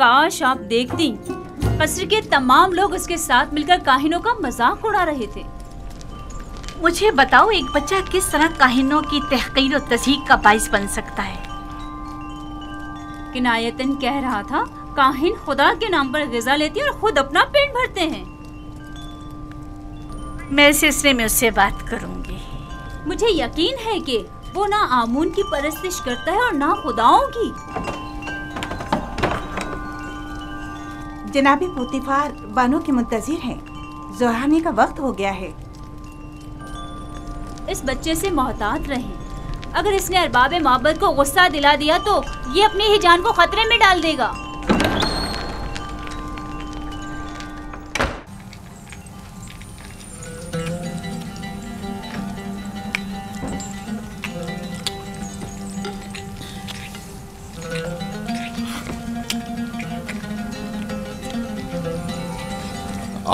काश आप देखती, कस्र के तमाम लोग उसके साथ मिलकर काहिनों का मजाक उड़ा रहे थे। मुझे बताओ, एक बच्चा किस तरह काहिनों की तहकीर और तज़हीक का बाइस बन सकता है? किनायतन कह रहा था, काहिन खुदा के नाम पर ग़िज़ा लेते हैं और खुद अपना पेट भरते हैं। मैं इस सिलसिले में उससे बात करूंगी। मुझे यकीन है कि वो ना आमून की परस्तिश करता है और ना खुदाओं की। जनाबे पोतीफार बानो के मुंतज़िर हैं। ज़ोहराने का वक्त हो गया है। इस बच्चे से मोहतात रहें। अगर इसने अरबाब माबद को गुस्सा दिला दिया तो ये अपनी ही जान को खतरे में डाल देगा।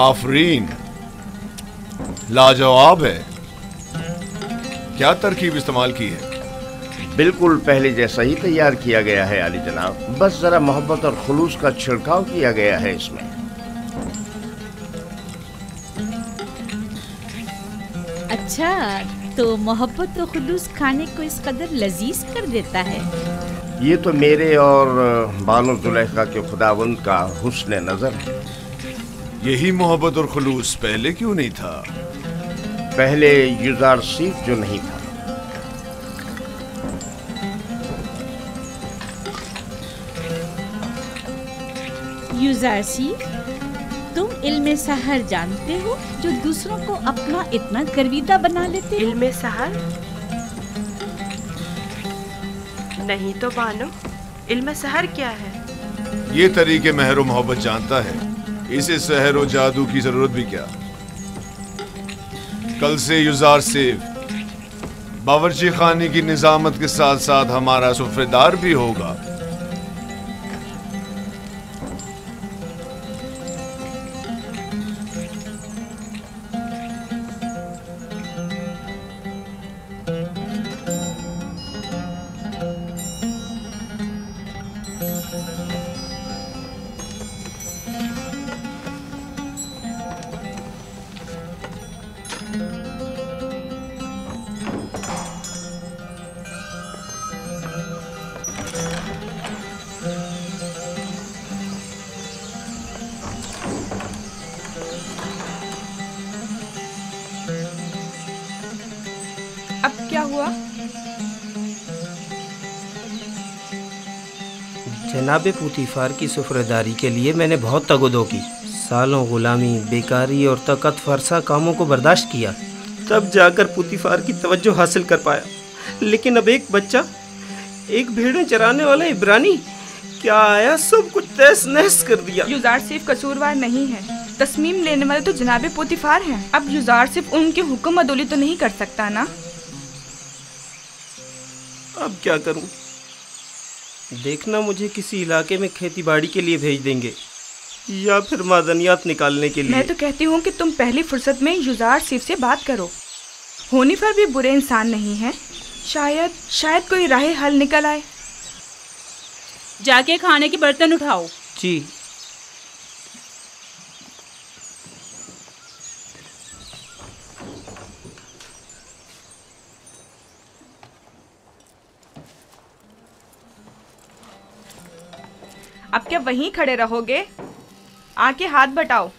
आफरीन, लाजवाब है। क्या तरकीब इस्तेमाल की है? बिल्कुल पहले जैसा ही तैयार किया गया है आली जनाब, बस जरा मोहब्बत और खुलूस का छिड़काव किया गया है इसमें। अच्छा, तो मोहब्बत और खुलूस खाने को इस कदर लजीज कर देता है। ये तो मेरे और बानो जुलेखा के खुदावंद का हुस्न नजर है। यही मोहब्बत और खुलूस पहले क्यों नहीं था? पहले युजार सीफ जो नहीं था। युजारसी, तुम इल्मे सहर जानते हो जो दूसरों को अपना इतना गर्विदा बना लेते हो? इल्मे सहर? नहीं तो बानो, इल्मे सहर क्या है? ये तरीके महर व मोहब्बत जानता है। इसे सहर व जादू की जरूरत भी क्या? कल से युजार सेफ बावर्ची खाने की निजामत के साथ साथ हमारा सुफ्रेदार भी होगा। अब क्या हुआ? जनाबे पुतीफार की सुफरदारी के लिए मैंने बहुत तगदो की, सालों गुलामी, बेकारी और तकत फरसा कामों को बर्दाश्त किया, तब जाकर पुतीफार की तवज्जो हासिल कर पाया। लेकिन अब एक बच्चा, एक भेड़ें चराने वाला इब्रानी क्या आया, सब कुछ तहस नहस कर दिया। युजार सिर्फ कसूरवार नहीं है, तस्मीम लेने वाले तो जनाबे पोतीफार हैं। अब युजार सिर्फ उनके हुक्म अदोली तो नहीं कर सकता ना। अब क्या करूं? देखना मुझे किसी इलाके में खेती बाड़ी के लिए भेज देंगे या फिर मादनियात निकालने के लिए। मैं तो कहती हूँ कि तुम पहली फुर्सत में युजार सिर्फ से बात करो। होनीफर भी बुरे इंसान नहीं है, शायद कोई राह हल निकल आए। जाके खाने के बर्तन उठाओ। जी। अब क्या वहीं खड़े रहोगे? आके हाथ बटाओ।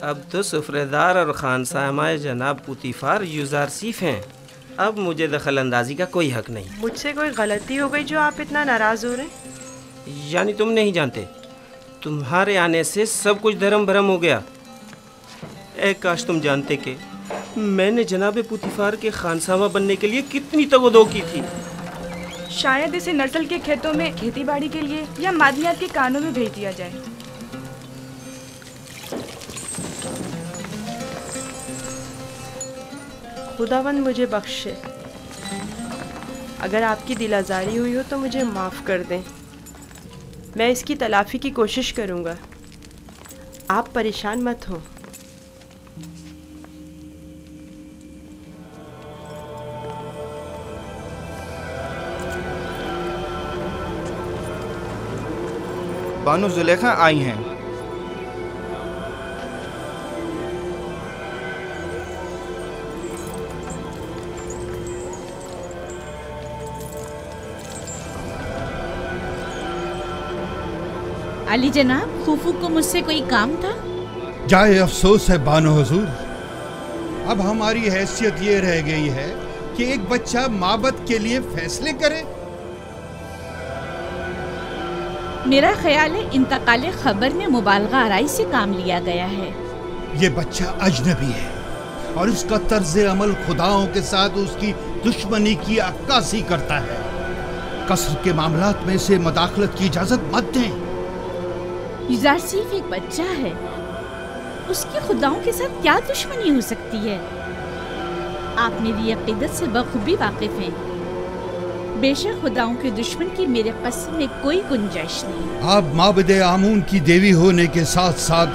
अब तो सुफरेदार और खानसामाए जनाब पुतीफार युजार सीफ हैं। अब मुझे दखल अंदाजी का कोई हक नहीं। मुझसे कोई गलती हो गई जो आप इतना नाराज हो रहे? यानी तुम नहीं जानते, तुम्हारे आने से सब कुछ धर्म भरम हो गया। ए काश तुम जानते कि मैंने जनाब पुतीफार के खानसामा बनने के लिए कितनी तगदो की थी। शायद इसे नर्सल के खेतों में खेती बाड़ी के लिए या मादनियात के कानों में भेज दिया जाए। खुदावंद मुझे बख्शे। अगर आपकी दिल आज़ारी हुई हो तो मुझे माफ़ कर दें। मैं इसकी तलाफ़ी की कोशिश करूँगा। आप परेशान मत हो। बानो जुलेखा आई हैं। अली जनाब, फूफू को मुझसे कोई काम था? जाए अफसोस है बानो हुजूर, अब हमारी हैसियत ये रह गई है कि एक बच्चा माबद के लिए फैसले करे। मेरा ख्याल है इंतकाले खबर में मुबालगा आराई से काम लिया गया है। ये बच्चा अजनबी है और उसका तर्ज अमल खुदाओं के साथ उसकी दुश्मनी की अक्कासी करता है। कसर के मामलात में से मदाखलत की इजाजत मत दें। युज़ार सिर्फ एक बच्चा है, उसकी खुदाओं के साथ क्या दुश्मनी हो सकती है? आप मेरी अकीदत से बखूबी वाकिफ हैं। बेशक खुदाओं के दुश्मन की मेरे कसम में कोई गुंजाइश नहीं। आप माबद आमून की देवी होने के साथ साथ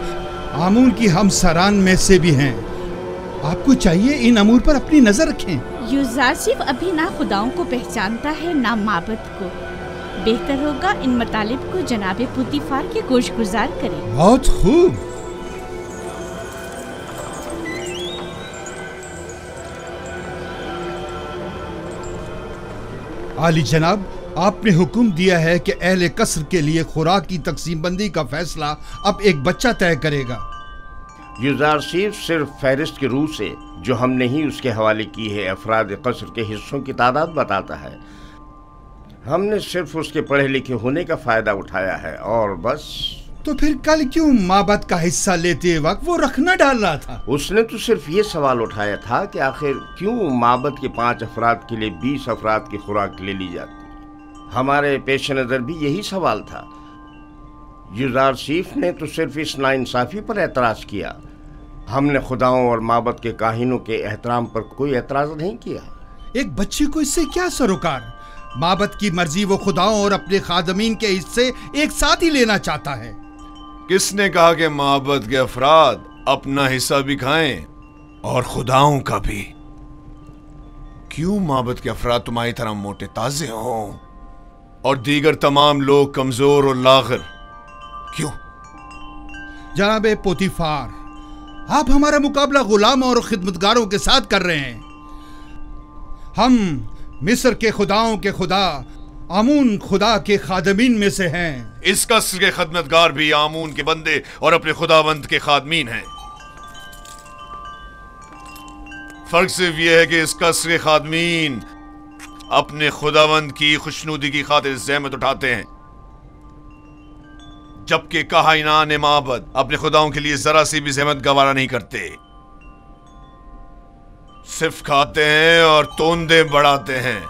आमून की हमसरान में से भी हैं। आपको चाहिए इन अमूर पर अपनी नजर रखें। युज़ार सिर्फ अभी ना खुदाओं को पहचानता है ना माबद को। बेहतर होगा इन मतालिब को जनाबे पुतीफार के गोशगुजार करें। बहुत खूब। आली जनाब, आपने हुक्म दिया है कि अहले कसर के लिए खुराक की तकसीम बंदी का फैसला अब एक बच्चा तय करेगा। युज़ार सिर्फ फहरिस्त की रूह से जो हमने ही उसके हवाले की है अफराद कसर के हिस्सों की तादाद बताता है। हमने सिर्फ उसके पढ़े लिखे होने का फायदा उठाया है और बस। तो फिर कल क्यों माबद का हिस्सा लेते वक्त वो रखना डाल रहा था? उसने तो सिर्फ ये सवाल उठाया था कि आखिर क्यों माबद के 5 अफराद के लिए 20 अफराद की खुराक ले ली जाती। हमारे पेश नज़र भी यही सवाल था। युज़ार सीफ ने तो सिर्फ इस नाइंसाफ़ी पर एतराज़ किया। हमने खुदाओं और माबद के काहिनों के एहतराम पर कोई एतराज़ नहीं किया। एक बच्चे को इससे क्या सरोकार? माबद की मर्जी वो खुदाओं और अपने खादमीन के हिस्से एक साथ ही लेना चाहता है। किसने कहा कि माबद के अफराद अपना हिस्सा भी खाएं और खुदाओं का भी? क्यों माबद के अफराद तुम्हारी तरह मोटे ताजे हों और दीगर तमाम लोग कमजोर और लागर? क्यों? जनाबे पोतीफार, आप हमारा मुकाबला गुलाम और खिदमतगारों के साथ कर रहे हैं। हम मिस्र के खुदाओं के खुदा आमून खुदा के खादमीन में से हैं। इस कसर के खदमतगार भी आमून के बंदे और अपने खुदावंद के खादमीन हैं। फर्क सिर्फ यह है कि इस कसर के खादमीन अपने खुदावंद की खुशनुदी की खातिर ज़हमत उठाते हैं, जबकि काहिनान माबद अपने खुदाओं के लिए जरा सी भी ज़हमत गवारा नहीं करते। सिर्फ खाते हैं और तोंदे बढ़ाते हैं।